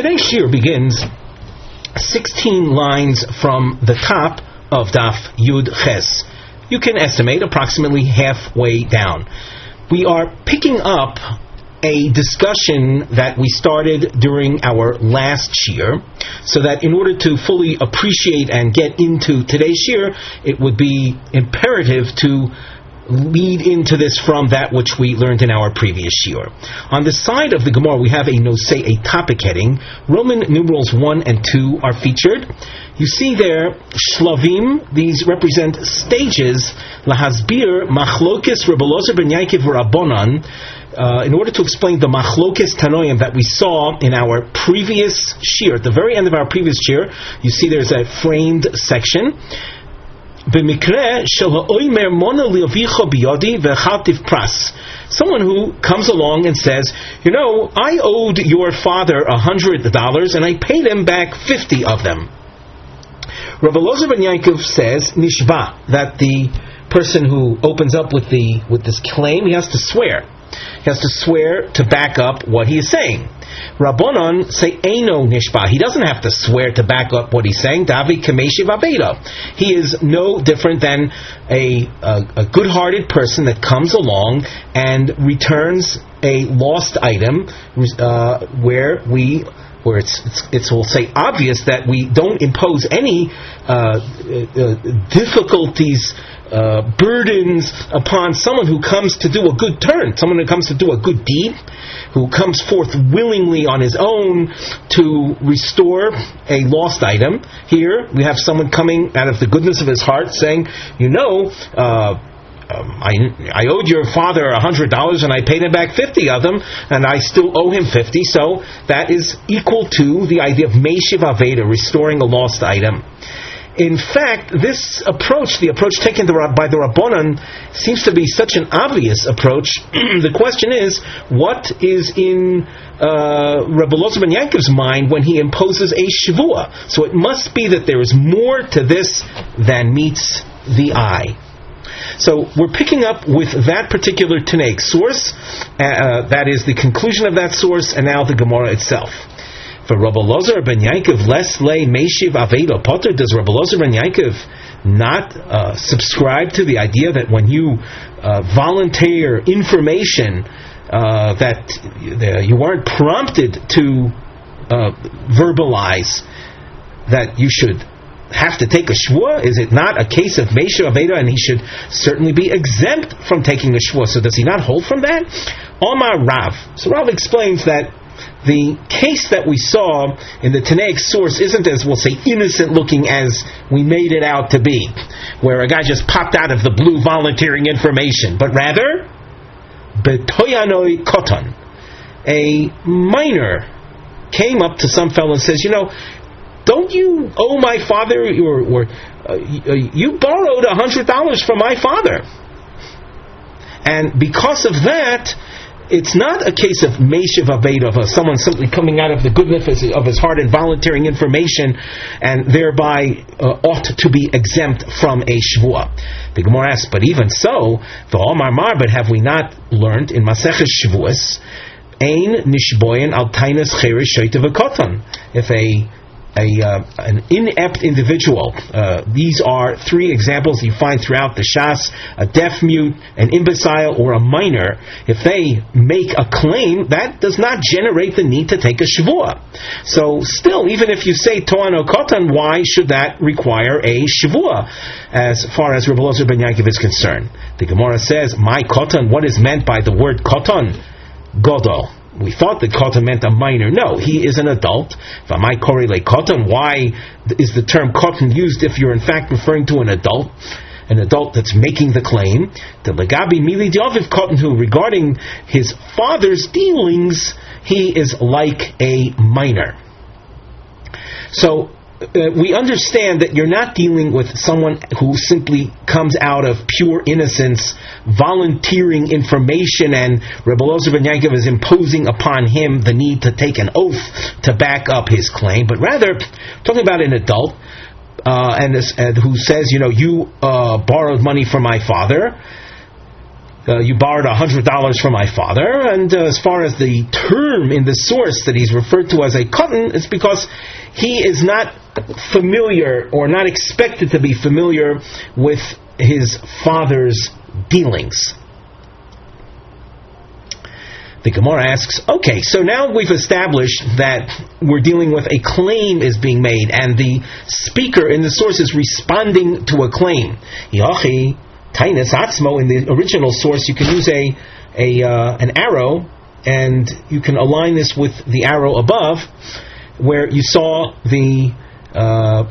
Today's shiur begins 16 lines from the top of Daf Yud Ches. You can estimate approximately halfway down. We are picking up a discussion that we started during our last shiur, so that in order to fully appreciate and get into today's shiur, it would be imperative to lead into this from that which we learned in our previous shiur. On the side of the Gemara, we have a topic heading. Roman numerals 1 and 2 are featured. You see there, shlavim, these represent stages, lahasbir, machlokes, Rav Ozer ben Yaakov Rabbanan, in order to explain the machlokes tanoim that we saw in our previous shiur. At the very end of our previous shiur, you see there's a framed section. Someone who comes along and says, I owed your father $100 and I paid him back 50 of them. Rav Ozer ben Yaakov says, nishba, that the person who opens up with this claim, he has to swear. He has to swear to back up what he is saying. Rabbanon say Eino Nishba. He doesn't have to swear to back up what he's saying. Davi Kameshiv Aveda. He is no different than a good-hearted person that comes along and returns a lost item where it's we'll say obvious that we don't impose any difficulties, burdens upon someone who comes to do a good turn, someone who comes to do a good deed, who comes forth willingly on his own to restore a lost item. Here we have someone coming out of the goodness of his heart saying, I owed your father $100 and I paid him back 50 of them, and I still owe him 50, so that is equal to the idea of Meishiv Aveda, restoring a lost item. In fact, this approach, the approach taken by the Rabbanan, seems to be such an obvious approach. The question is, what is in Rav Ozer ben Yaakov's mind when he imposes a shivua? So it must be that there is more to this than meets the eye. So we're picking up with that particular Tanaic source, that is the conclusion of that source, and now the Gemara itself. For Rav Ozer ben Yaakov, les lei meishiv aveda potter, does Rav Ozer ben Yaakov not subscribe to the idea that when you volunteer information that you weren't prompted to verbalize, that you should have to take a shvua? Is it not a case of meishiv aveda, and he should certainly be exempt from taking a shvua? So does he not hold from that? Omar Rav. So Rav explains that the case that we saw in the Tanaic source isn't as, we'll say, innocent looking as we made it out to be, where a guy just popped out of the blue volunteering information, but rather betoyanoi koton, a minor came up to some fellow and says, don't you owe my father, or you borrowed $100 from my father, and because of that, it's not a case of meishiv aveda, of someone simply coming out of the goodness of his heart and volunteering information, and thereby ought to be exempt from a shvua. The Gemara asks, but even so, the Omar Mar, but have we not learned in Maseches Shavuos, ein nishboyen al tainas cherish shoyte v'koton? If an inept individual, these are three examples you find throughout the Shas: a deaf mute, an imbecile, or a minor. If they make a claim, that does not generate the need to take a shvua. So still, even if you say to'an o kotan, why should that require a shvua as far as Rav Ozer ben Yaakov is concerned? The Gemara says, my kotan, what is meant by the word kotan? Godol. We thought that kotan meant a minor. No, he is an adult. V'amai kori le kotan. Why is the term kotan used if you're in fact referring to an adult that's making the claim? The legabi mili diaviv kotan, who regarding his father's dealings, he is like a minor. So we understand that you're not dealing with someone who simply comes out of pure innocence, volunteering information, and Rav Ozer ben Yaakov is imposing upon him the need to take an oath to back up his claim, but rather talking about an adult who says, you borrowed money from my father. you borrowed $100 from my father, and as far as the term in the source that he's referred to as a cotton, it's because he is not familiar or not expected to be familiar with his father's dealings. The Gemara asks, okay, so now we've established that we're dealing with a claim is being made, and the speaker in the source is responding to a claim. Yachi, Tainus Atzmo, in the original source, you can use an arrow, and you can align this with the arrow above, where you saw the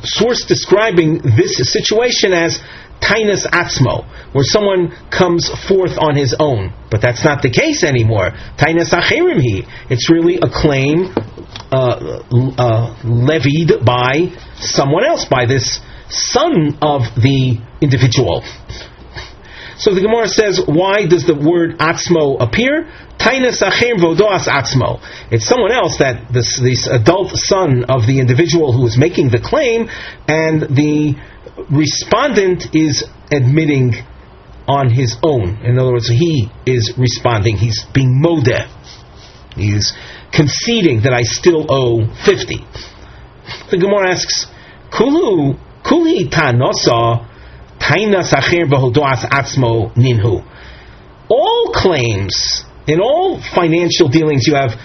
source describing this situation as Tainus Atzmo, where someone comes forth on his own. But that's not the case anymore. Tainus Acherimhi. It's really a claim levied by someone else, by this son of the individual. So the Gemara says, why does the word Atzmo appear? Tainus Acherim Vodoas Atzmo. It's someone else, that this adult son of the individual who is making the claim, and the respondent is admitting on his own. In other words, he is responding. He's being modeh. He's conceding that I still owe 50. The Gemara asks, Kuli tanosa tainas acher v'hodoas atzmo ninhu. All claims, in all financial dealings, you have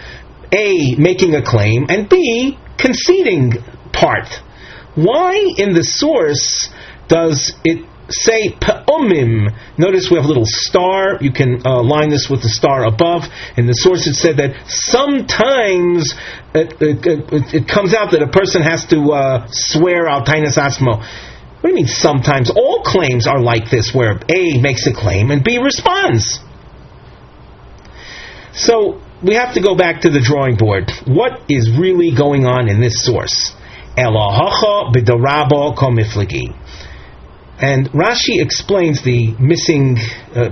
A, making a claim, and B, conceding part. Why in the source does it say pa'omim? Notice we have a little star. You can line this with the star above. In the source it said that sometimes it comes out that a person has to swear al tainas atzmo. What do you mean sometimes? All claims are like this, where A makes a claim and B responds. So we have to go back to the drawing board. What is really going on in this source? Elohacha b'darabo komifligi. And Rashi explains the missing,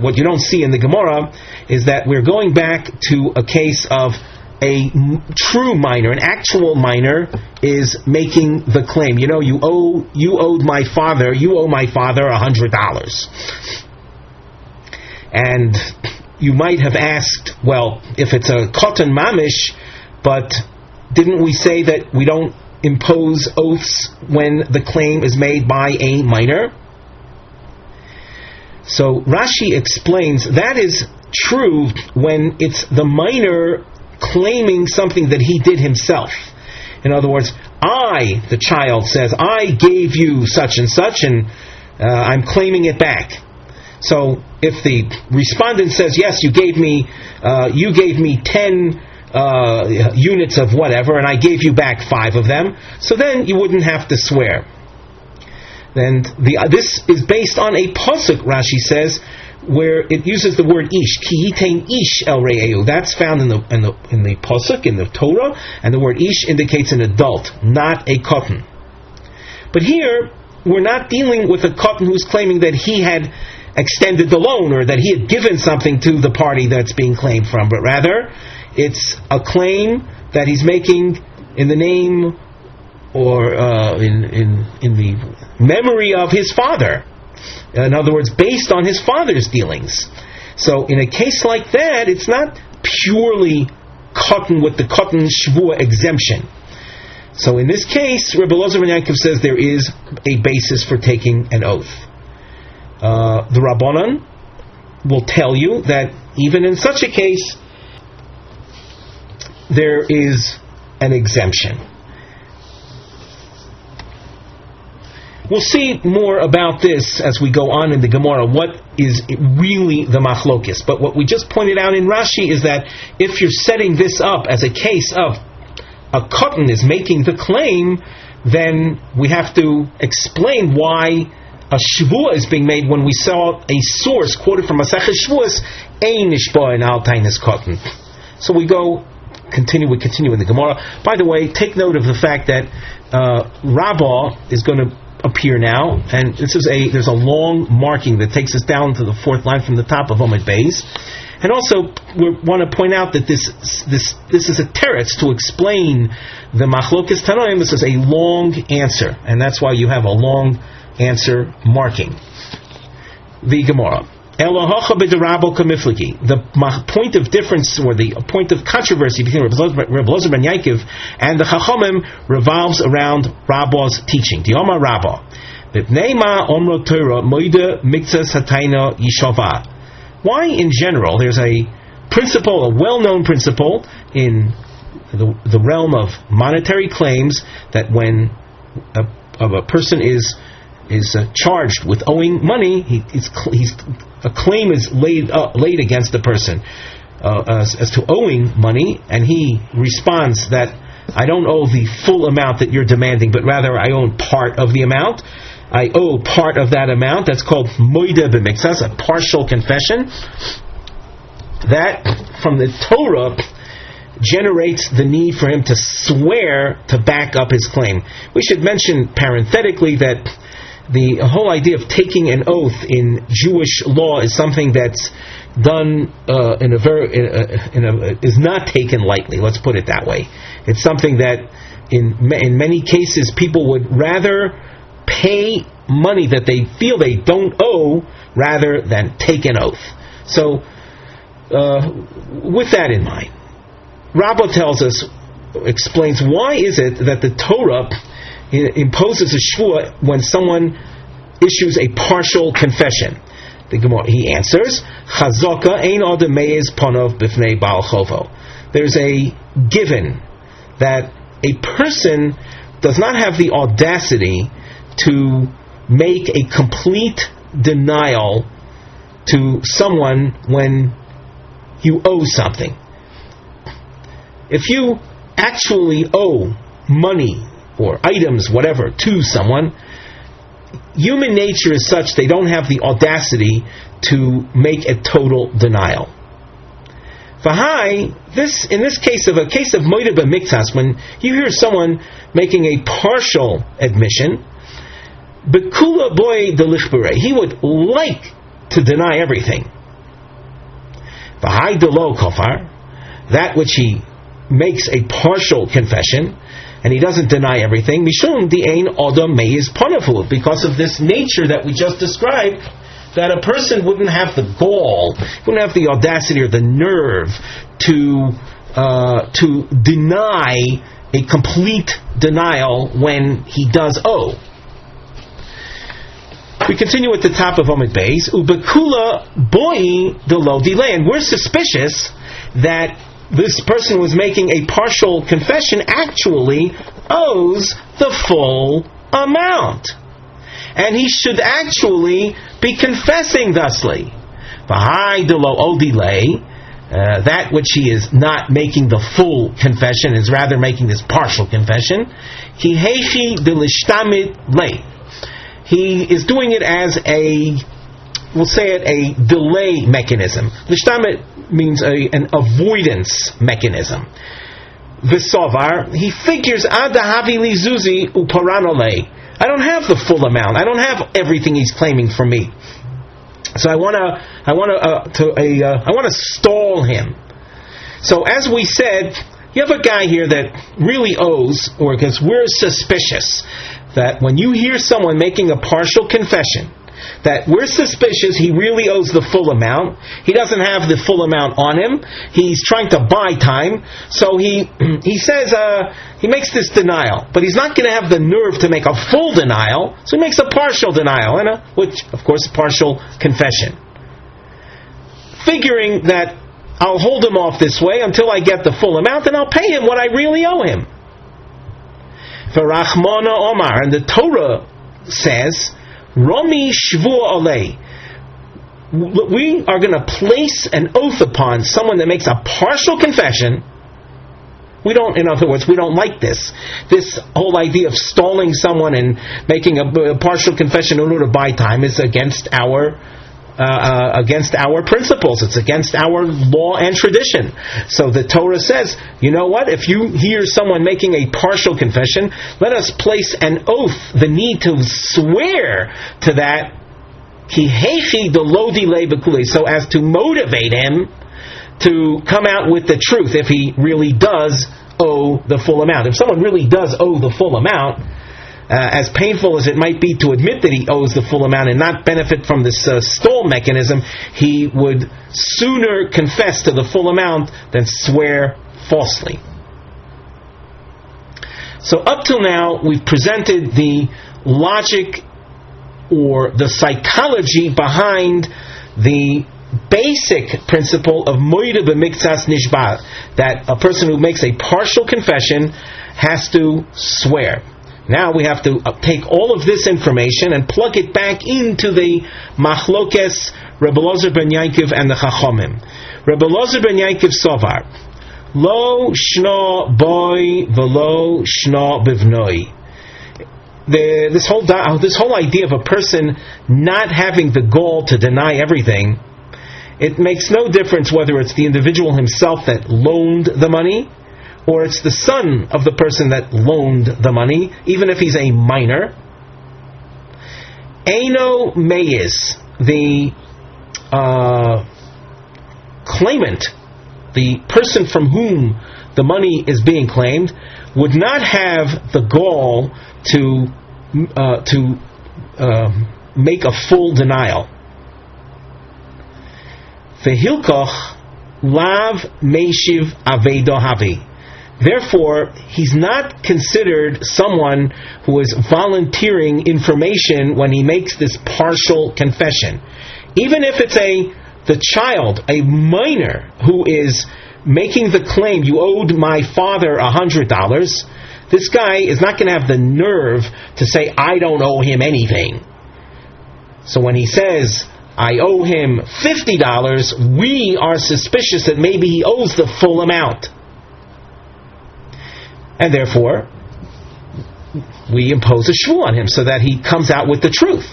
what you don't see in the Gemara, is that we're going back to a case of a true minor, an actual minor is making the claim. You know, you owe my father $100. And you might have asked, well, if it's a cotton mamish, but didn't we say that we don't impose oaths when the claim is made by a minor? So Rashi explains that is true when it's the minor claiming something that he did himself. In other words, I, the child says, I gave you such and such, and I'm claiming it back. So if the respondent says, yes, you gave me 10 units of whatever, and I gave you back 5 of them, so then you wouldn't have to swear. And this is based on a pasuk, Rashi says, where it uses the word ish, ki yitain ish el re'eu. That's found in the pasuk, in the Torah, and the word ish indicates an adult, not a cotton. But here we're not dealing with a cotton who's claiming that he had extended the loan or that he had given something to the party that's being claimed from, but rather it's a claim that he's making in the name or in the memory of his father. In other words, based on his father's dealings. So in a case like that, it's not purely cotton with the cotton shvua exemption. So in this case, Rebbe Ozer ben Yaakov says there is a basis for taking an oath. The Rabbanan will tell you that even in such a case, there is an exemption. We'll see more about this as we go on in the Gemara, what is really the machlokis. But what we just pointed out in Rashi is that if you're setting this up as a case of a cotton is making the claim, then we have to explain why a shvua is being made when we saw a source quoted from Masechet Shvuos, ein nishba in al tainis cotton. So we continue in the Gemara. By the way, take note of the fact that Rabbah is going to appear now, and there's a long marking that takes us down to the 4th line from the top of Omid Beis. And also, we want to point out that this is a teretz to explain the machlokes tanoim. This is a long answer, and that's why you have a long answer marking. The Gemara. The point of difference, or the point of controversy between Reb Ozer ben Yaakov and the Chachamim revolves around Rabbah's teaching. Dioma Rabbah. Why, in general, there's a principle, a well-known principle in the realm of monetary claims, that when a person is charged with owing money, a claim is laid against the person as to owing money, and he responds that I don't owe the full amount that you're demanding, but rather I owe part of the amount. I owe part of that amount. That's called moida b'miktsas, a partial confession. That, from the Torah, generates the need for him to swear to back up his claim. We should mention parenthetically that the whole idea of taking an oath in Jewish law is something that's done is not taken lightly. Let's put it that way. It's something that in many cases people would rather pay money that they feel they don't owe rather than take an oath. So, with that in mind, Rabbah explains why is it that the Torah imposes a shvua when someone issues a partial confession. The Gemara, he answers, Chazaka ein adam meiz panov b'fnei baal chovo. There's a given that a person does not have the audacity to make a complete denial to someone when you owe something. If you actually owe money or items, whatever, to someone, human nature is such they don't have the audacity to make a total denial. In this case of moida b'miktsas, when you hear someone making a partial admission, bekula boy delichbere, he would like to deny everything. V'hai delo kofar, that which he makes a partial confession, and he doesn't deny everything, mishum di'ein odom meiz panavu, because of this nature that we just described, that a person wouldn't have the gall, wouldn't have the audacity or the nerve to deny a complete denial when he does owe. We continue at the top of Omid Beis, ubekula boi delo delay, and we're suspicious that this person was making a partial confession actually owes the full amount. And he should actually be confessing thusly. V'hai delo o delay, that which he is not making the full confession, is rather making this partial confession. Ki heichi delishtamid lei. He is doing it as a delay mechanism. Lishtamid means an avoidance mechanism. V'sovar, he figures ad havi li zuzi uparanole. I don't have the full amount. I don't have everything he's claiming from me. So I want to stall him. So as we said, you have a guy here that really owes, or because we're suspicious that when you hear someone making a partial confession, that we're suspicious he really owes the full amount. He doesn't have the full amount on him. He's trying to buy time. So he says, he makes this denial. But he's not going to have the nerve to make a full denial. So he makes a partial denial, which, of course, partial confession. Figuring that I'll hold him off this way until I get the full amount, and I'll pay him what I really owe him. V'rachmana Omar, and the Torah says, Romi Shvua Olei. We are going to place an oath upon someone that makes a partial confession. In other words, we don't like this. This whole idea of stalling someone and making a partial confession in order to buy time is against our principles. It's against our law and tradition. So the Torah says, you know what? If you hear someone making a partial confession, let us place an oath, the need to swear to that, so as to motivate him to come out with the truth if he really does owe the full amount. If someone really does owe the full amount, as painful as it might be to admit that he owes the full amount and not benefit from this stall mechanism, he would sooner confess to the full amount than swear falsely. So up till now, we've presented the logic or the psychology behind the basic principle of moide b'miktsas nishba, that a person who makes a partial confession has to swear. Now we have to take all of this information and plug it back into the machlokes Rebbe Ozer ben Yaakov and the Chachomim. Rebbe Ozer ben Yaakov sovar lo shno boy velo shno bivnoi. This whole idea of a person not having the gall to deny everything, it makes no difference whether it's the individual himself that loaned the money or it's the son of the person that loaned the money, even if he's a minor. Eino meiz, the claimant, the person from whom the money is being claimed, would not have the gall to make a full denial. Vehilkoch lav meishiv aveido havi. Therefore, he's not considered someone who is volunteering information when he makes this partial confession. Even if it's the child, a minor, who is making the claim, you owed my father $100, this guy is not going to have the nerve to say, I don't owe him anything. So when he says, I owe him $50, we are suspicious that maybe he owes the full amount. And therefore, we impose a shvu on him so that he comes out with the truth.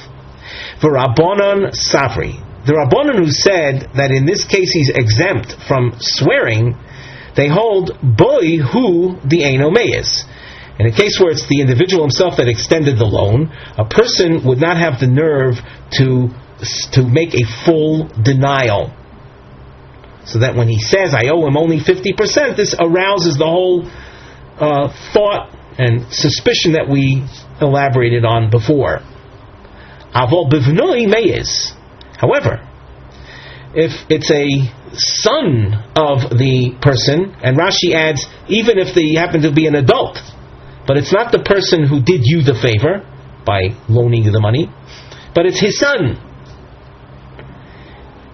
V'Rabbanan Savri. The Rabbanan who said that in this case he's exempt from swearing, they hold boy hu the eino meiz. In a case where it's the individual himself that extended the loan, a person would not have the nerve to make a full denial. So that when he says, I owe him only 50%, this arouses the whole thought and suspicion that we elaborated on before. Avol bivnoi meiz. However, if it's a son of the person, and Rashi adds, even if they happen to be an adult, but it's not the person who did you the favor by loaning you the money, but it's his son.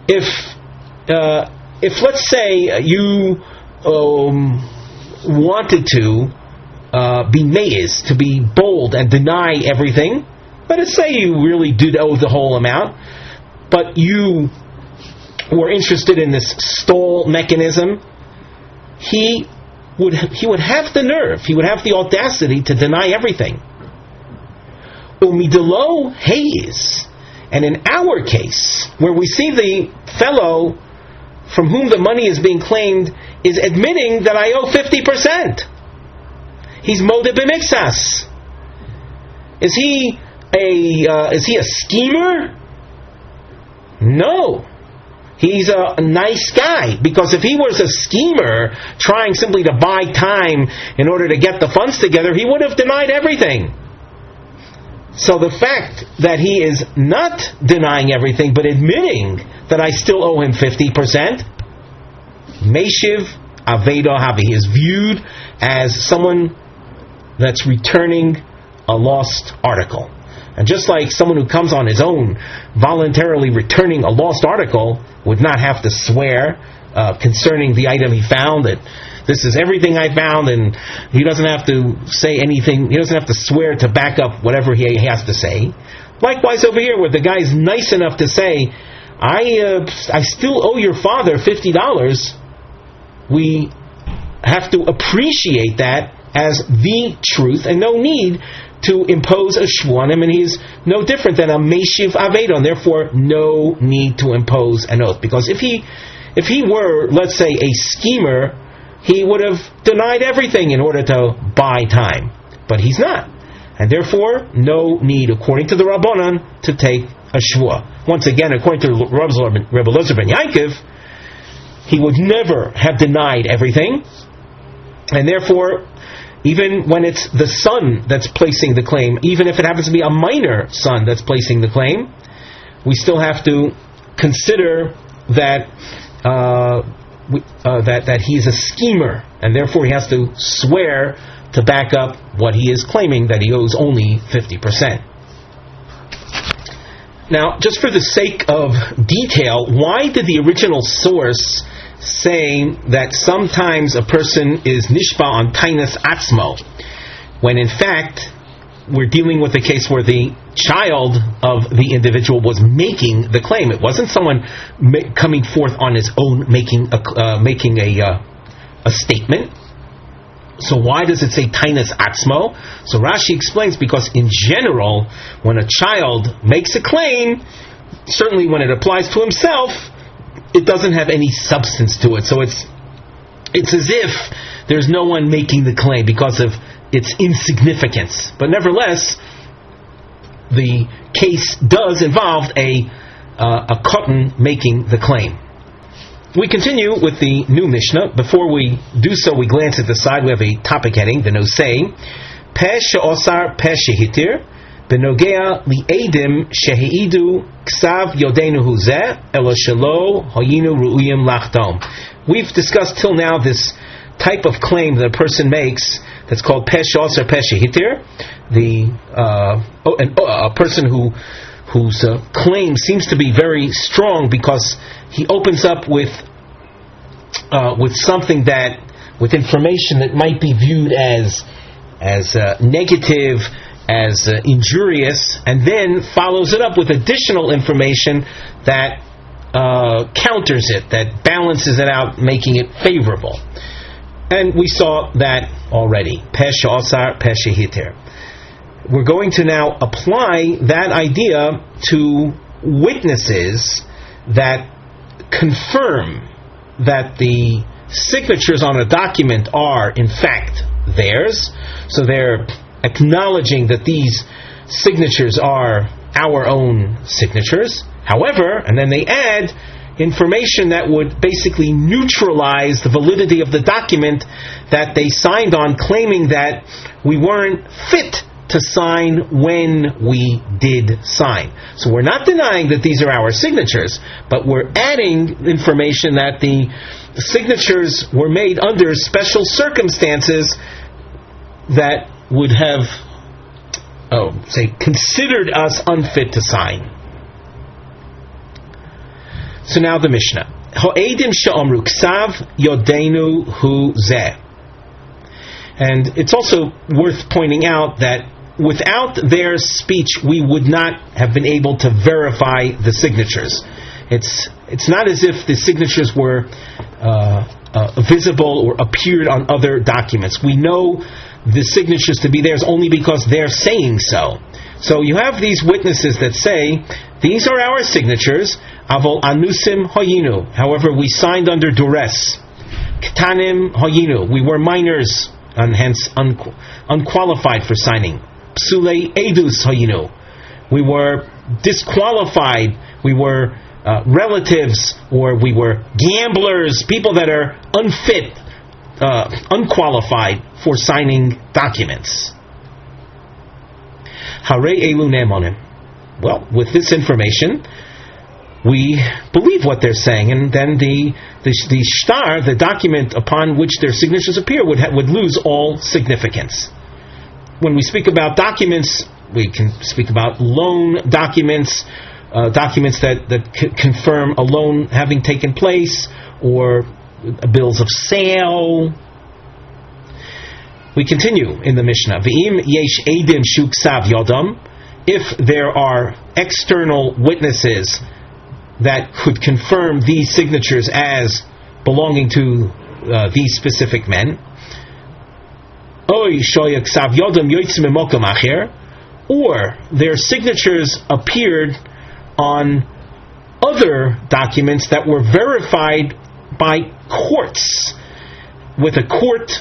If let's say you wanted to be meiz, to be bold and deny everything, but let's say you really did owe the whole amount, but you were interested in this stall mechanism, he would have the nerve, he would have the audacity to deny everything. Umidelo heiz. And in our case, where we see the fellow from whom the money is being claimed is admitting that I owe 50%. He's modeh b'miktsas. Is he a schemer? No. He's a nice guy, because if he was a schemer trying simply to buy time in order to get the funds together, he would have denied everything. So the fact that he is not denying everything but admitting that I still owe him 50%, Meishiv Aveido Havi, is viewed as someone that's returning a lost article. And just like someone who comes on his own voluntarily returning a lost article would not have to swear concerning the item he found, that this is everything I found, and he doesn't have to say anything, he doesn't have to swear to back up whatever he has to say. Likewise over here, where the guy is nice enough to say, I still owe your father $50, we have to appreciate that as the truth, and no need to impose a shvu on him, and he's no different than a meishiv aveido, and therefore no need to impose an oath. Because if he were, let's say, a schemer, he would have denied everything in order to buy time. But he's not. And therefore, no need, according to the Rabbanan, to take a shvuah. Once again, according to Rebbe Ozer ben Yaakov, he would never have denied everything. And therefore, even when it's the son that's placing the claim, even if it happens to be a minor son that's placing the claim, we still have to consider that that he's a schemer, and therefore he has to swear to back up what he is claiming, that he owes only 50%. Now, just for the sake of detail, why did the original source say that sometimes a person is nishba on tainus atzmo, when in fact we're dealing with a case where the child of the individual was making the claim? It wasn't someone coming forth on his own making a statement. So why does it say tainus atzmo? So Rashi explains, because in general, when a child makes a claim, certainly when it applies to himself, it doesn't have any substance to it. So it's as if there's no one making the claim because of its insignificance. But nevertheless, the case does involve a cotton making the claim. We continue with the new Mishnah. Before we do so, we glance at the side. We have a topic heading, the nosei, Peh she'osar peh shehitir, benogea li'edim sheheidu ksav yodeinu hu zeh, elo shelo hoyinu ru'uyim lachtom. We've discussed till now this type of claim that a person makes that's called Peh she'osar peh shehitir. A person whose claim seems to be very strong because he opens up with something with information that might be viewed as negative, as injurious, and then follows it up with additional information that counters it, that balances it out, making it favorable. And we saw that already. Peh she'osar peh shehitir. We're going to now apply that idea to witnesses that confirm that the signatures on a document are in fact theirs. So they're acknowledging that these signatures are our own signatures. However, and then they add information that would basically neutralize the validity of the document that they signed on, claiming that we weren't fit to sign when we did sign. So we're not denying that these are our signatures, but we're adding information that the signatures were made under special circumstances that would have, considered us unfit to sign. So now the Mishnah. Ho'edim she'omru ksav yodeinu hu zeh. And it's also worth pointing out that without their speech, we would not have been able to verify the signatures. It's not as if the signatures were visible or appeared on other documents. We know the signatures to be theirs only because they're saying so. So you have these witnesses that say, these are our signatures, avol anusim hoyinu. However, we signed under duress. Ktanim hoyinu. We were minors, and hence unqualified for signing. Psulei edus hoyinu. We were disqualified. We were relatives, or we were gamblers, people that are unfit, unqualified for signing documents. Harei elu ne'emonim. Well, with this information, we believe what they're saying, and then the shtar, the document upon which their signatures appear, would lose all significance. When we speak about documents, we can speak about loan documents, documents that confirm a loan having taken place, or bills of sale. We continue in the Mishnah. V'im yesh edim shu ksav yodam. If there are external witnesses that could confirm these signatures as belonging to these specific men, oy shoya ksav yodam yoytz mimokom acher, or their signatures appeared on other documents that were verified by courts with a court,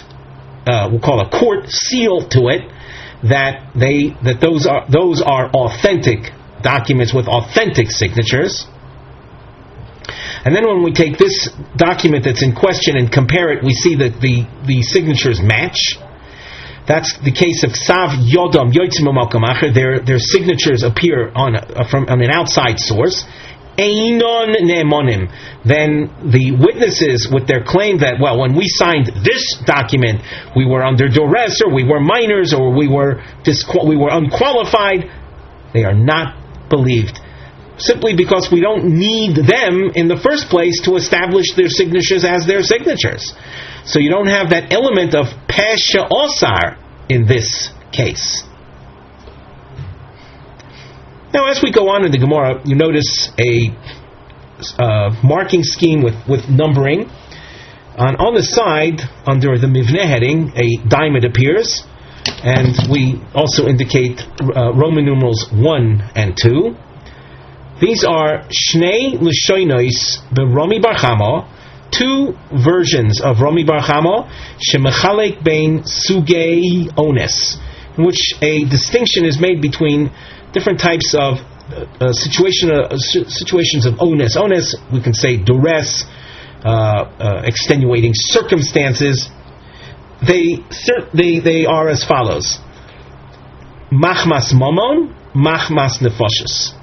we'll call a court seal to it, that those are authentic documents with authentic signatures. And then when we take this document that's in question and compare it, we see that the signatures match. That's the case of Ksav Yodam Yotzim U'Malkam Acher. Their signatures appear on an outside source. Einon Ne'emonim. Then the witnesses, with their claim that, well, when we signed this document, we were under duress, or we were minors, or we were unqualified, they are not believed. Simply because we don't need them in the first place to establish their signatures as their signatures. So you don't have that element of Pesha Osar in this case. Now, as we go on in the Gemara, you notice a marking scheme with numbering. On the side, under the Mivneh heading, a diamond appears, and we also indicate Roman numerals 1 and 2. These are Shnei L'Shoinois B'Romi Bar Chama, two versions of Romi Bar Chama, Shemechalek Bein Sugei Ones, in which a distinction is made between different types of situations of onus. Onus, we can say duress, extenuating circumstances. They are as follows: Machmas Momon, Machmas Nefoshes.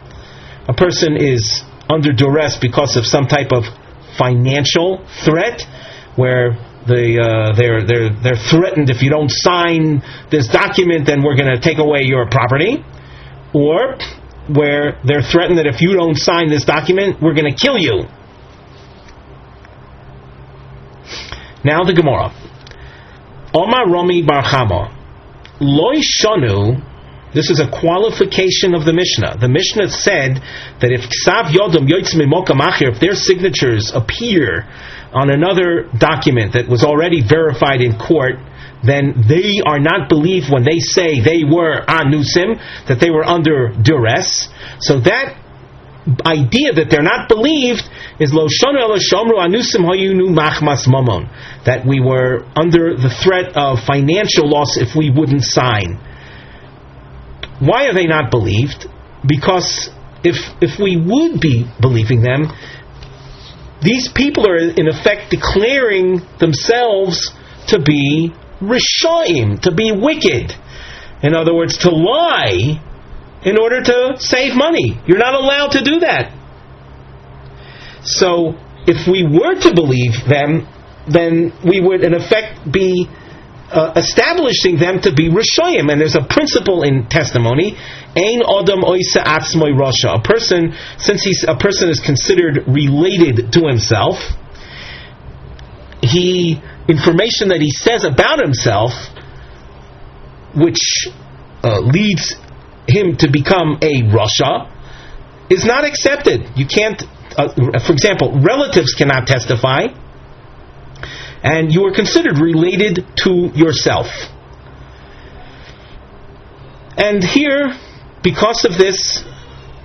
A person is under duress because of some type of financial threat, where they're threatened, if you don't sign this document, then we're going to take away your property. Or where they're threatened that if you don't sign this document, we're going to kill you. Now the Gemara. Omar Romi Bar Chama Loi Shonu. This is a qualification of the Mishnah. The Mishnah said that if Ksav Yodam Yotzim Mimokam Acher, if their signatures appear on another document that was already verified in court, then they are not believed when they say they were anusim, that they were under duress. So that idea that they're not believed is lo shonu lo shomru anusim hayunu machmas mamon, that we were under the threat of financial loss if we wouldn't sign. Why are they not believed? Because if we would be believing them, these people are in effect declaring themselves to be Rishoim, to be wicked. In other words, to lie in order to save money. You're not allowed to do that. So, if we were to believe them, then we would in effect be establishing them to be Rishoim. And there's a principle in testimony: Ein Odom Oisa Atzmoi Rasha. A person, since a person is considered related to himself, information that he says about himself, which leads him to become a Rasha, is not accepted. You can't, for example, relatives cannot testify, and you are considered related to yourself. And here, because of this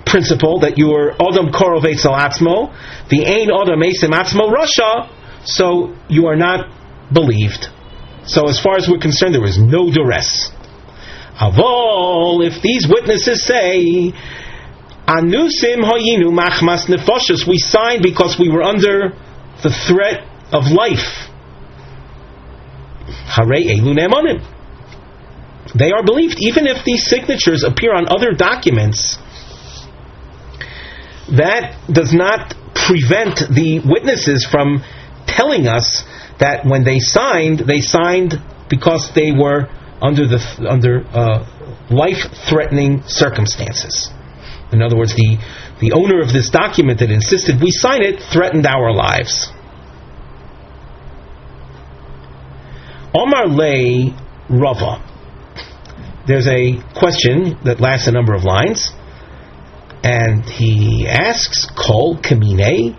principle that you are Odom Korov Eitzel Atzmo, the Ein Odom Eisim Atzmo Rasha, so you are not believed. So as far as we're concerned, there is no duress. Avol, if these witnesses say Anusim Hayinu Machmas Nefoshes, we signed because we were under the threat of life, Harei Elu Ne'emonim, they are believed, even if these signatures appear on other documents. That does not prevent the witnesses from telling us that when they signed because they were under life-threatening circumstances. In other words, the owner of this document that insisted we sign it threatened our lives. Omar Lei Rava. There's a question that lasts a number of lines, and he asks, Kol Kamine,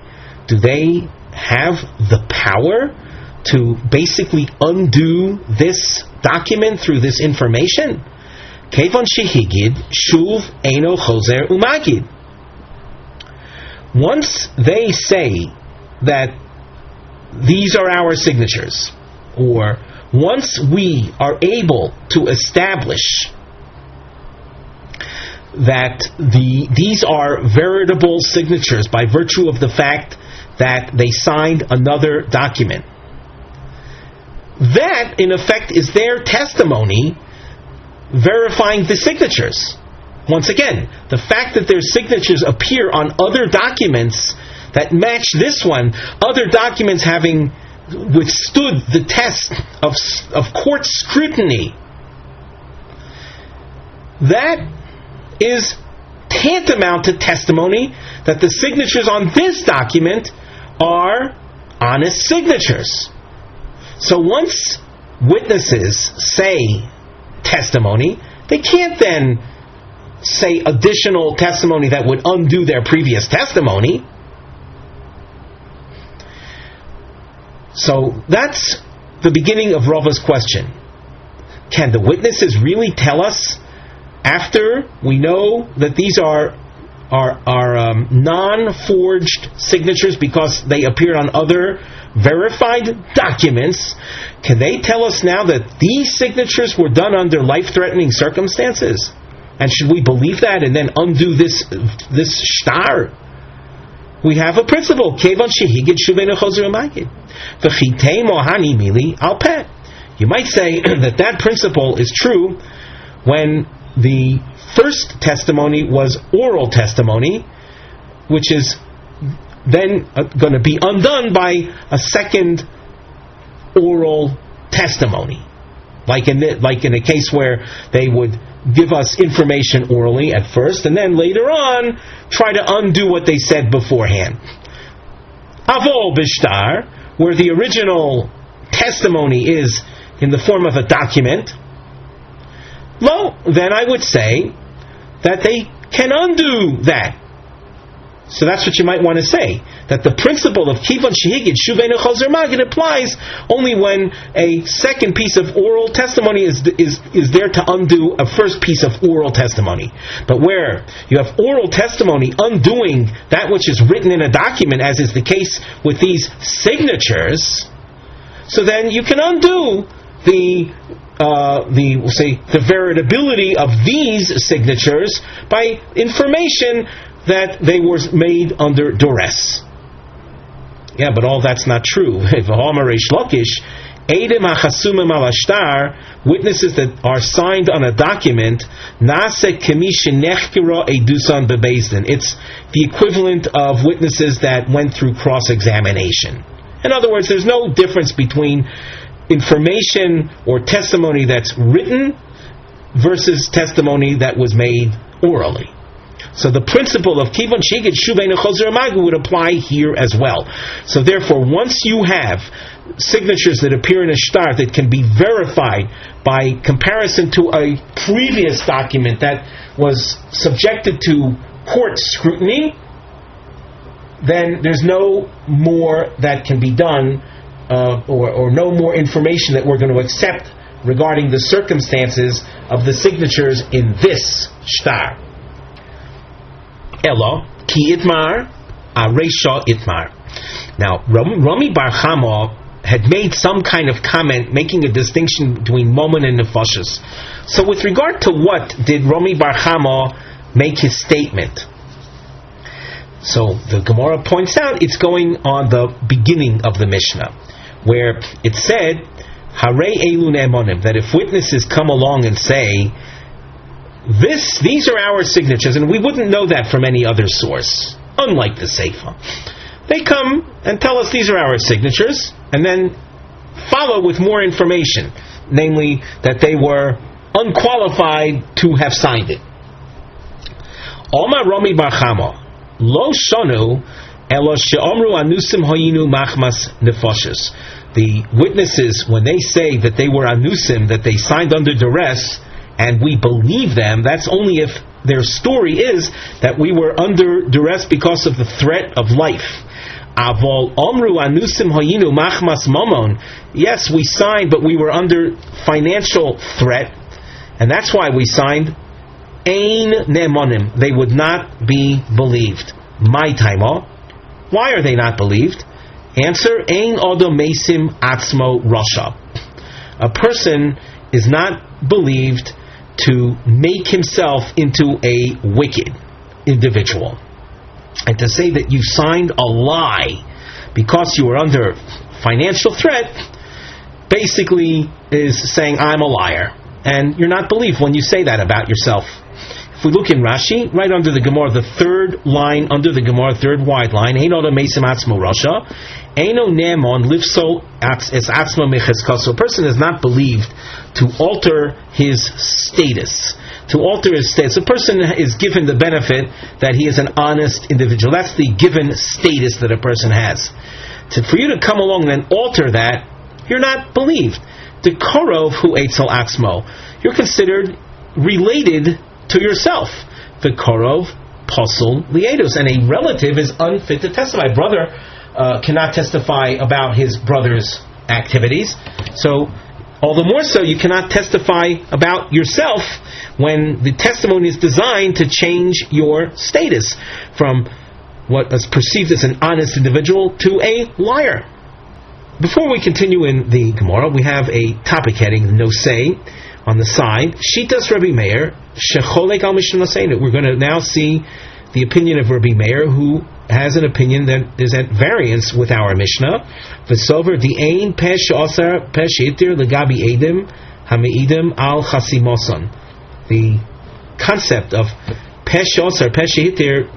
do they have the power to basically undo this document through this information? Kevon shehigid shuv eino chozer umagid. Once they say that these are our signatures, or once we are able to establish that these are veritable signatures by virtue of the fact that they signed another document, that, in effect, is their testimony verifying the signatures. Once again, the fact that their signatures appear on other documents that match this one, other documents having withstood the test of court scrutiny, that is tantamount to testimony that the signatures on this document are honest signatures. So once witnesses say testimony, they can't then say additional testimony that would undo their previous testimony. So that's the beginning of Rava's question. Can the witnesses really tell us, after we know that these are non-forged signatures because they appear on other verified documents, can they tell us now that these signatures were done under life-threatening circumstances? And should we believe that and then undo this shtar? We have a principle. You might say that principle is true when the first testimony was oral testimony, which is then going to be undone by a second oral testimony, like in a case where they would give us information orally at first, and then later on try to undo what they said beforehand. Avol bishtar, where the original testimony is in the form of a document, well, then I would say that they can undo that. So that's what you might want to say, that the principle of Kivon Shehigid Shuvein Chozer Magid applies only when a second piece of oral testimony is there to undo a first piece of oral testimony. But where you have oral testimony undoing that which is written in a document, as is the case with these signatures, so then you can undo the veritability of these signatures by information that they were made under duress. Yeah, but all that's not true. Witnesses that are signed on a document, it's the equivalent of witnesses that went through cross-examination. In other words, there's no difference between information or testimony that's written versus testimony that was made orally. So the principle of Kivon Shigid Shuvein Chozer Magu would apply here as well. So therefore, once you have signatures that appear in a shtar that can be verified by comparison to a previous document that was subjected to court scrutiny, then there's no more that can be done, or no more information that we're going to accept regarding the circumstances of the signatures in this shtar. Elo ki itmar areisha itmar. Now, Rami Bar Chama had made some kind of comment making a distinction between Momen and Nefashos. So with regard to what did Rami Bar Chama make his statement? So the Gemara points out it's going on the beginning of the Mishnah, where it said, Harei elu ne'emonim, that if witnesses come along and say, these are our signatures, and we wouldn't know that from any other source, unlike the Seifa. They come and tell us these are our signatures, and then follow with more information, namely that they were unqualified to have signed it. Omar Rami Bar Chama, lo shonu elo she'omru anusim hoyinu machmas nefashos. The witnesses, when they say that they were anusim, that they signed under duress, and we believe them, that's only if their story is that we were under duress because of the threat of life. Avol omru anusim hoyinu machmas momon. Yes, we signed, but we were under financial threat, and that's why we signed. Ein ne'emonim. They would not be believed. My taimo. Why are they not believed? Answer: Ein odom mesim atzmo rasha. A person is not believed to make himself into a wicked individual. And to say that you signed a lie because you were under financial threat, basically is saying, I'm a liar. And you're not believed when you say that about yourself. If we look in Rashi, right under the Gemara, the third line under the Gemara, third wide line, Eino Mesim Atzmo Rasha, Eino Nemon Lifso Es Atzmo Mecheskos. A person is not believed to alter his status. To alter his status. A person is given the benefit that he is an honest individual. That's the given status that a person has. For you to come along and alter that, you're not believed. The korov hu eitzel atzmo. You're considered related to yourself. The korov pasul liedus, and a relative is unfit to testify. Brother cannot testify about his brother's activities, so all the more so you cannot testify about yourself when the testimony is designed to change your status from what is perceived as an honest individual to a liar. Before we continue in the Gemara, we have a topic heading, no say, on the side. Shitas Rabbi Meir, shecholek al Mishnah Seinu. We're going to now see the opinion of Rabbi Meir, who has an opinion that is at variance with our Mishnah. V'sover di'ein pesh osar pesh yitir legabi edim hameidim al chasimoson. The concept of pesh osar pesh yitir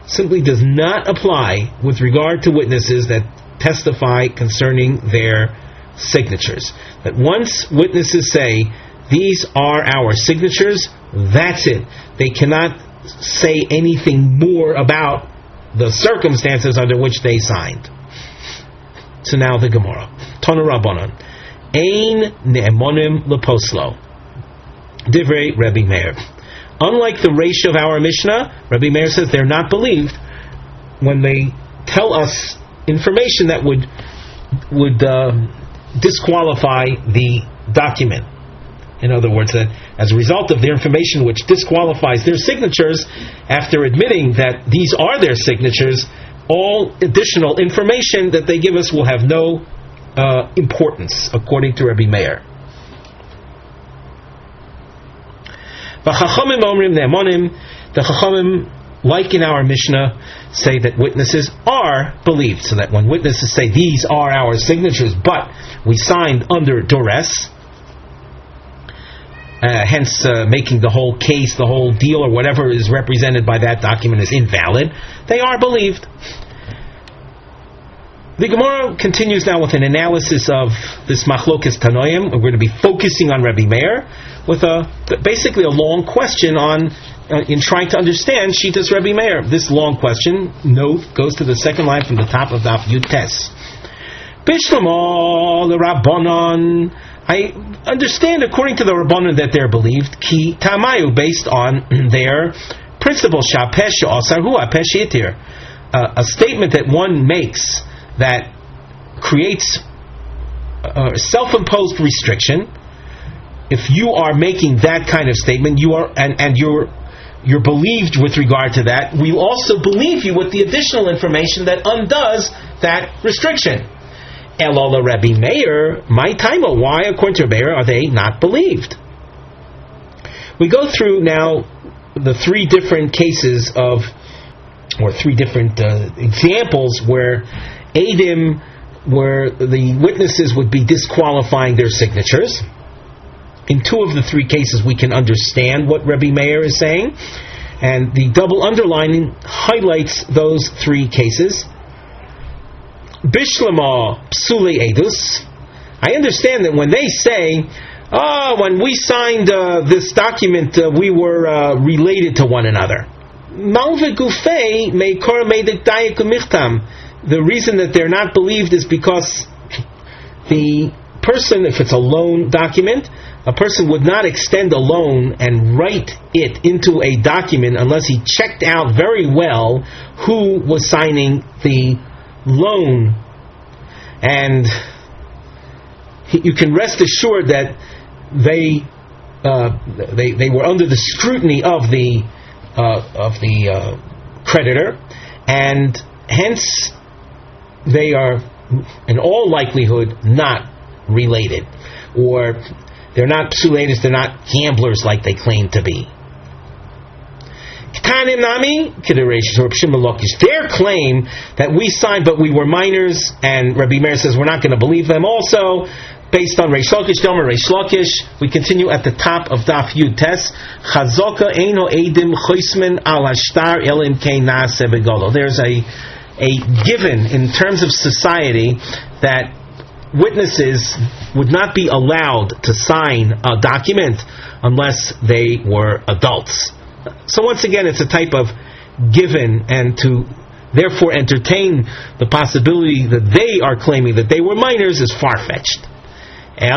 simply does not apply with regard to witnesses that testify concerning their signatures. That once witnesses say, these are our signatures, that's it. They cannot say anything more about the circumstances under which they signed. So now the Gemara. Tana Rabbanan. Ein ne'emonim leposlo. Divrei Rabbi Meir. Unlike the ratio of our Mishnah, Rabbi Meir says they're not believed when they tell us information that would disqualify the document. In other words, that as a result of their information which disqualifies their signatures, after admitting that these are their signatures, all additional information that they give us will have no importance, according to Rabbi Meir. The Chachamim, like in our Mishnah, say that witnesses are believed, so that when witnesses say these are our signatures, but we signed under duress, hence making the whole case, the whole deal, or whatever is represented by that document is invalid, they are believed. The Gemara continues now with an analysis of this Machlokes Tanoim. We're going to be focusing on Rabbi Meir with basically a long question on in trying to understand Shitas Rabbi Meir. This long question, note, goes to the second line from the top of Daf Yutes. Bishlamah the Rabbanon. I understand, according to the Rabbanon, that they're believed. Ki Tamayu, based on their principle. Shapesh Osar Hu Apesh Yitir. A statement that one makes that creates a self-imposed restriction. If you are making that kind of statement, you are and you're believed with regard to that. We also believe you with the additional information that undoes that restriction. Elala Rabbi Meir, my time, why, according to Meir, are they not believed? We go through now the three different cases of, or three different examples where Adim, where the witnesses would be disqualifying their signatures. In two of the three cases we can understand what Rabbi Meir is saying, and the double underlining highlights those three cases. Bishlama Psuli Edus. I understand that when they say, when we signed this document, we were related to one another. The reason that they're not believed is because the person, if it's a loan document, a person would not extend a loan and write it into a document unless he checked out very well who was signing the loan. And you can rest assured that they were under the scrutiny of the creditor, and hence they are in all likelihood not related, or they're not psuletus, they're not gamblers like they claim to be. Their claim that we signed but we were minors, and Rabbi Meir says we're not going to believe them also, based on Reish Lakish, Domer Reish Lakish. We continue at the top of Daf Yud Tes. Chazoka eino edim choismen al hashtar elim kein naaseh begolo. There's a given in terms of society that witnesses would not be allowed to sign a document unless they were adults. So once again, it's a type of given, and to therefore entertain the possibility that they are claiming that they were minors is far-fetched. But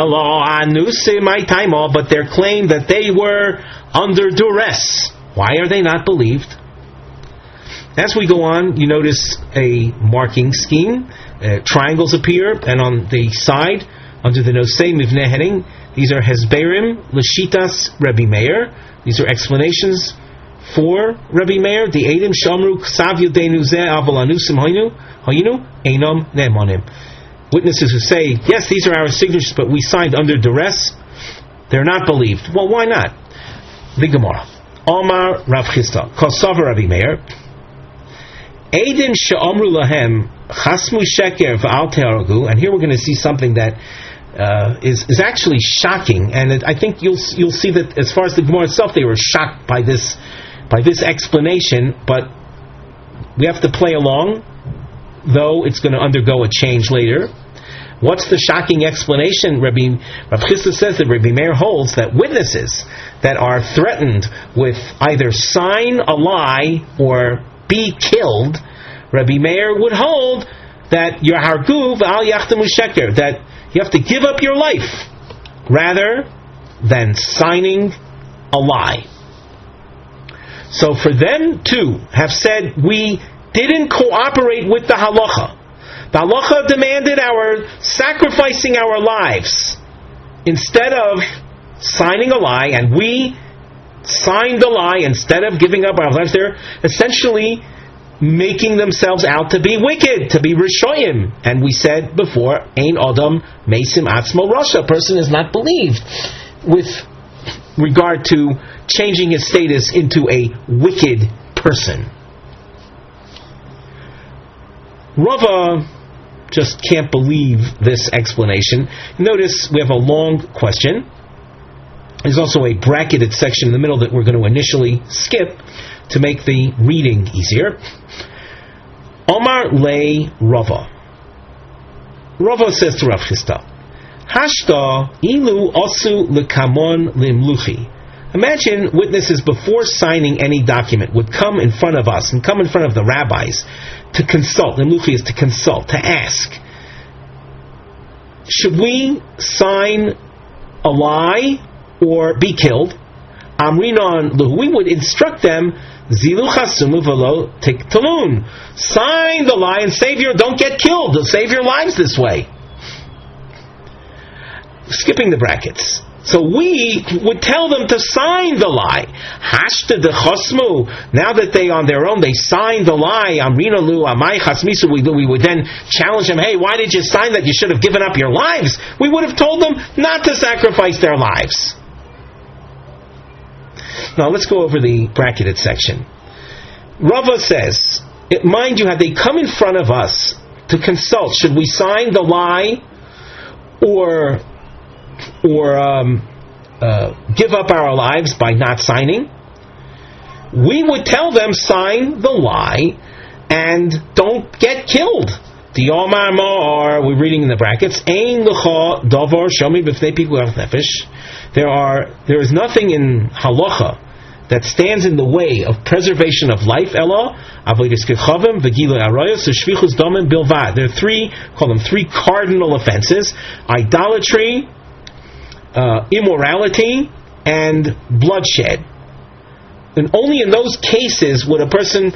their claim that they were under duress, why are they not believed? As we go on, you notice a marking scheme. Triangles appear, and on the side, under the Nosei Mivneh heading, these are Hezberim L'Shitas Rebbe Meir. These are explanations for Rebbe Meir. The Eidim Shamru Ksav Yodenu Zeh Aval Anusim Hayinu Einom Ne'emanim. Witnesses who say, yes, these are our signatures, but we signed under duress, they're not believed. Well, why not? The Gemara. Omar Rav Chisda, Kosover Rebbe Meir, Eidim She'omru Lahem Chasmu Sheker V'al Te'aragu, and here we're going to see something that is actually shocking, and I think you'll see that as far as the Gemara itself, they were shocked by this explanation, but we have to play along, though it's going to undergo a change later. What's the shocking explanation? Rav Chisda says that Rebbe Meir holds that witnesses that are threatened with either sign a lie or be killed, Rebbe Meir would hold that Yahargu v'al yachtemu sheker, that you have to give up your life rather than signing a lie. So for them to have said, we didn't cooperate with the halacha. The halacha demanded our sacrificing our lives instead of signing a lie, and we signed the lie instead of giving up our lives. They're essentially making themselves out to be wicked, to be rishoyim. And we said before, Ein Adam Mesim Atzmo Rasha. A person is not believed with regard to changing his status into a wicked person. Rava just can't believe this explanation. Notice we have a long question. There's also a bracketed section in the middle that we're going to initially skip to make the reading easier. Omar lei Rava. Rava says to Rav Chisda, Hashta ilu osu lekamon limluchi. Imagine witnesses before signing any document would come in front of us and come in front of the rabbis to consult. Limluchi is to consult, to ask. Should we sign a lie or be killed? Amrinon luhu. We would instruct them, Zilu chasumu v'lo tiktalun. Sign the lie and don't get killed. Save your lives this way. Skipping the brackets. So we would tell them to sign the lie. Hashta de chosmu. Now that they on their own, they signed the lie. Amrina lu amai chasmisu. We would then challenge them. Hey, why did you sign that? You should have given up your lives. We would have told them not to sacrifice their lives. Now let's go over the bracketed section. Rava says, mind you, had they come in front of us to consult, should we sign the lie or give up our lives by not signing? We would tell them, sign the lie and don't get killed. Diomar Mar, we're reading in the brackets, Ein L'cha Davar Shomi B'fnei Pikuach Nefesh. There is nothing in halacha that stands in the way of preservation of life. Ella Avodas Kechavim V'Gilui Arayos U'Shvichus Damim Bilvad. There are three cardinal offenses: idolatry, immorality, and bloodshed. And only in those cases would a person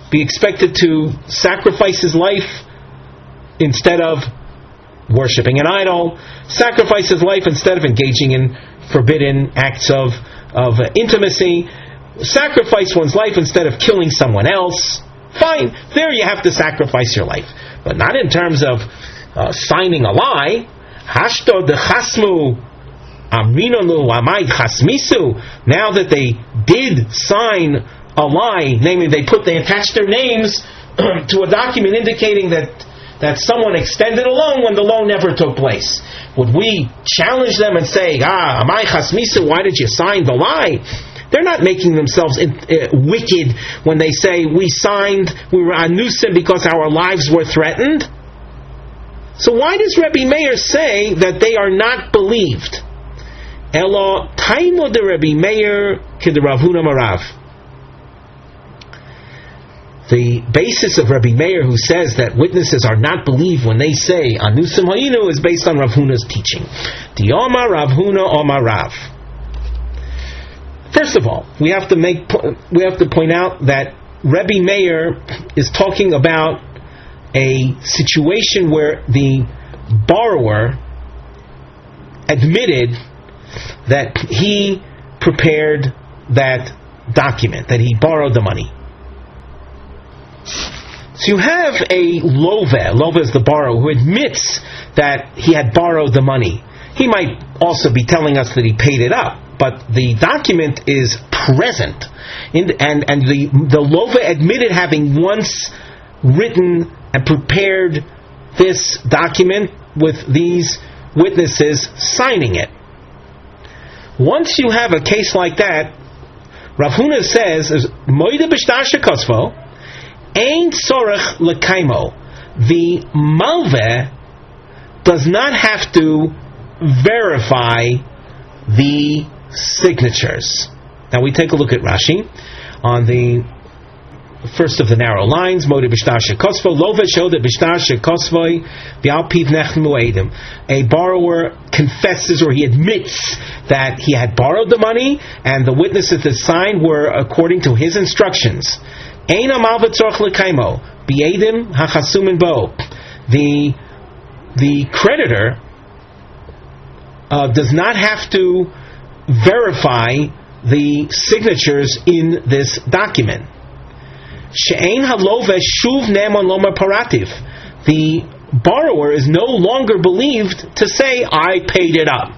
be expected to sacrifice his life instead of worshipping an idol, sacrifice his life instead of engaging in forbidden acts of intimacy, sacrifice one's life instead of killing someone else. Fine, there you have to sacrifice your life. But not in terms of signing a lie. Hashto de chasmu amrinonu amai chasmisu. Now that they did sign a lie, namely they attached their names to a document indicating that that someone extended a loan when the loan never took place. Would we challenge them and say, Amai Chasmisa, why did you sign the lie? They're not making themselves wicked when they say we were anusim because our lives were threatened. So why does Rabbi Meir say that they are not believed? Elo taimo de Rabbi Meir kid Rav Huna Marav. The basis of Rabbi Meir, who says that witnesses are not believed when they say anusim hayinu, is based on Rav Huna's teaching. Di Omar Rav Huna Omar Rav. First of all, we have to point out that Rabbi Meir is talking about a situation where the borrower admitted that he prepared that document, that he borrowed the money. So you have a love is the borrower, who admits that he had borrowed the money. He might also be telling us that he paid it up, but the document is present, and the lova admitted having once written and prepared this document with these witnesses signing it. Once you have a case like that, Rav Huna says, "Moide b'shtar shekosvo, ein tzorech lekaimo." The malveh does not have to verify the signatures. Now we take a look at Rashi on the first of the narrow lines. Moide b'shtar shekosvo, love showed that b'shtar shekosvoi v'al piv nechmu edim. A borrower confesses, or he admits that he had borrowed the money, and the witnesses that signed were according to his instructions. Ein amal v'tzorch lekaimo b'edim hachasumin bo. The creditor does not have to verify the signatures in this document. She'ein halove shuv ne'emon lomer parativ. The borrower is no longer believed to say, I paid it up.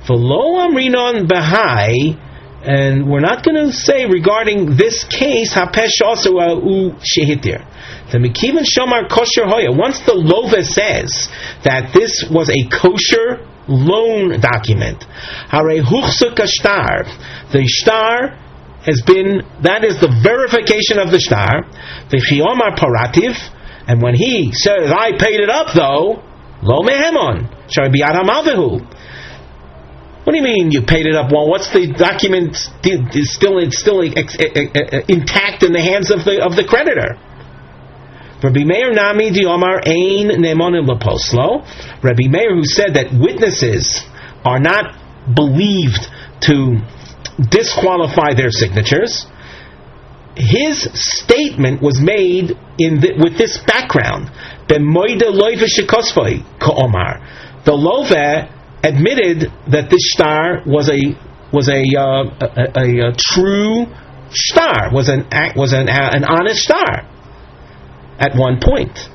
V'lo amrinon behai, and we're not going to say regarding this case, hapesh also u shehitir. The Mekivan Shomar kosher hoya. Once the lova says that this was a kosher loan document, hare huchsuk ashtar, the shtar has been, that is the verification of the shtar, the chiomar parativ, and when he says, I paid it up though, lo mehemon, shari biyad hamavehu. What do you mean you paid it up? Well, what's the document? It's still intact in the hands of the creditor. Rabbi Meir nami di omar ein nemonim leposlo. Rabbi Meir, who said that witnesses are not believed to disqualify their signatures, his statement was made with this background. B'moide loive shekosvoi ka'omar. The love admitted that this shtar was a true shtar, was an honest shtar at one point.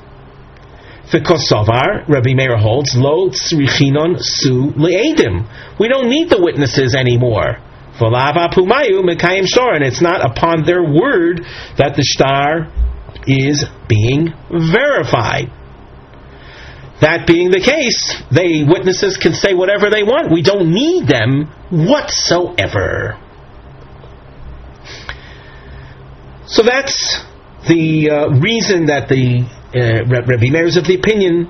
V'kosovar, Rabbi Meir holds, lo tzrichinon su le'edim. We don't need the witnesses anymore. V'lava pumayu mekayim shtar, and it's not upon their word that the shtar is being verified. That being the case, witnesses can say whatever they want. We don't need them whatsoever. So that's the reason that the Rabbi Meir is of the opinion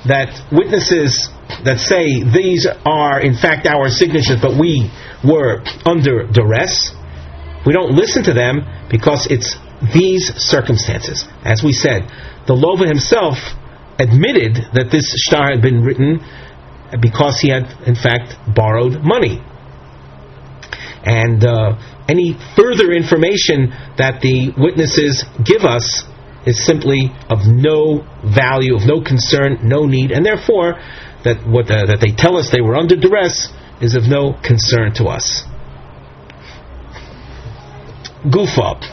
that witnesses that say these are in fact our signatures, but we were under duress, we don't listen to them because it's these circumstances. As we said, the Lova himself admitted that this shtar had been written because he had in fact borrowed money. And any further information that the witnesses give us is simply of no value, of no concern, no need, and therefore that they tell us they were under duress is of no concern to us. Goof up.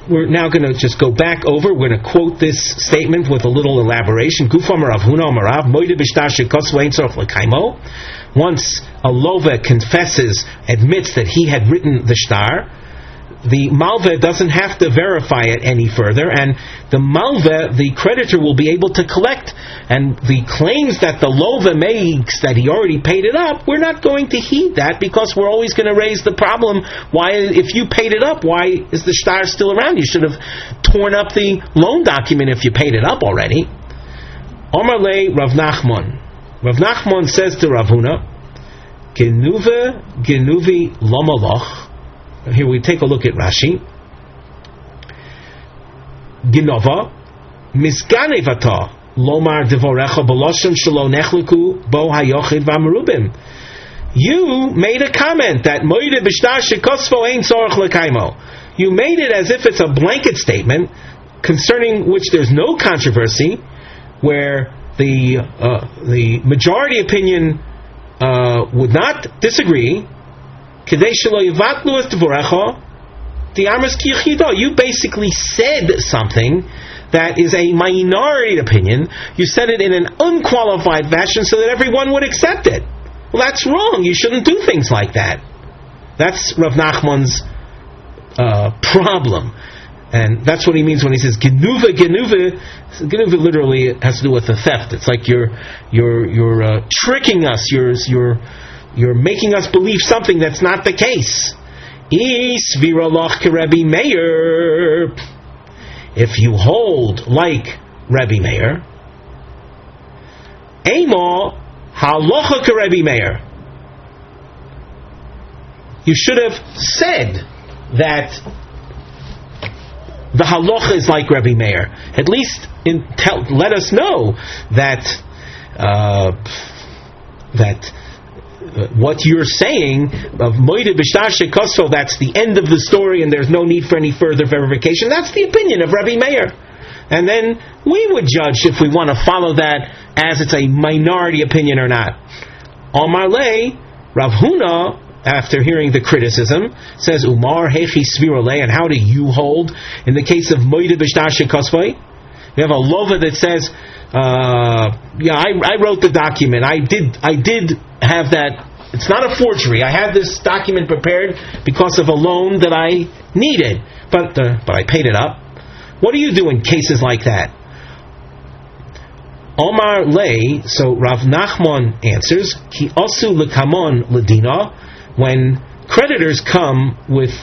We're now going to just go back over. We're going to quote this statement with a little elaboration. Once a lova confesses, admits that he had written the shtar, the malveh doesn't have to verify it any further, and the malveh, the creditor, will be able to collect. And the claims that the lova makes that he already paid it up, we're not going to heed that, because we're always going to raise the problem. Why, if you paid it up, why is the shtar still around? You should have torn up the loan document if you paid it up already. Omar le Rav Nachman. Rav Nachman says to Rav Huna, Genuvi lomaloch. Here we take a look at Rashi. Genova misganevata lomar devorecha b'loshon shelo nechliku bo hayochid v'amerubim. You made a comment that moide b'shtar shekosfo ein tzorach lekaimo. You made it as if it's a blanket statement concerning which there's no controversy, where the majority opinion would not disagree. You basically said something that is a minority opinion. You said it in an unqualified fashion so that everyone would accept it. Well, that's wrong. You shouldn't do things like that. That's Rav Nachman's problem. And that's what he means when he says genuva. Genuva literally has to do with the theft. It's like you're tricking us. You're making us believe something that's not the case. If you hold like Rabbi Meir, Emo halacha keRabbi Meir. You should have said that the halacha is like Rabbi Meir. At least let us know that what you're saying of moide b'shtar shekosfo, that's the end of the story and there's no need for any further verification. That's the opinion of Rabbi Meir. And then we would judge if we want to follow that as it's a minority opinion or not. Omar le Rav Huna, after hearing the criticism, says, Umar hechi svirole, and how do you hold in the case of moide b'shtar shekosfo? We have a lova that says, I wrote the document. I did have that. It's not a forgery. I had this document prepared because of a loan that I needed, but I paid it up. What do you do in cases like that? Omar lei. So Rav Nachman answers, Ki osu lekamon ledina. When creditors come with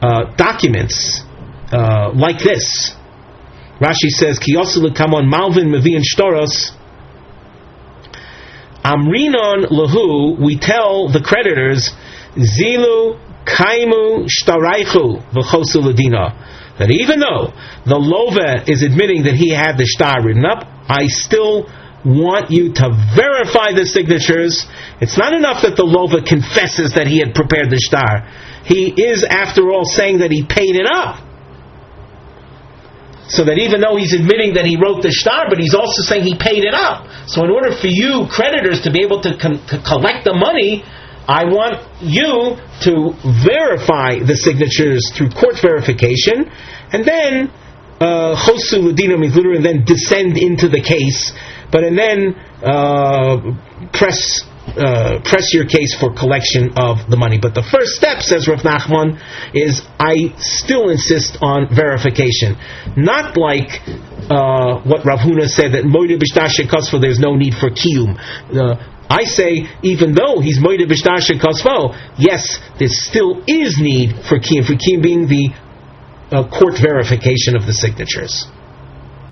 documents like this, Rashi says, Ki osu lekamon malvin mevi'in shtoros. Amrinon lahu, we tell the creditors, Zilu kaimu shtaraichu v'chosu ledina, that even though the lova is admitting that he had the shtar written up, I still want you to verify the signatures. It's not enough that the lova confesses that he had prepared the shtar. He is, after all, saying that he paid it up. So that even though he's admitting that he wrote the shtar, but he's also saying he paid it up. So in order for you, creditors, to be able to collect the money, I want you to verify the signatures through court verification, and then chosu l'dina means literally then descend into the case, and then press your case for collection of the money. But the first step, says Rav Nachman, is I still insist on verification. Not like what Rav Huna said, that moide b'shtar shekosfo, there's no need for kiyum. I say, even though he's moide b'shtar shekosfo, yes, there still is need for kiyum being the court verification of the signatures.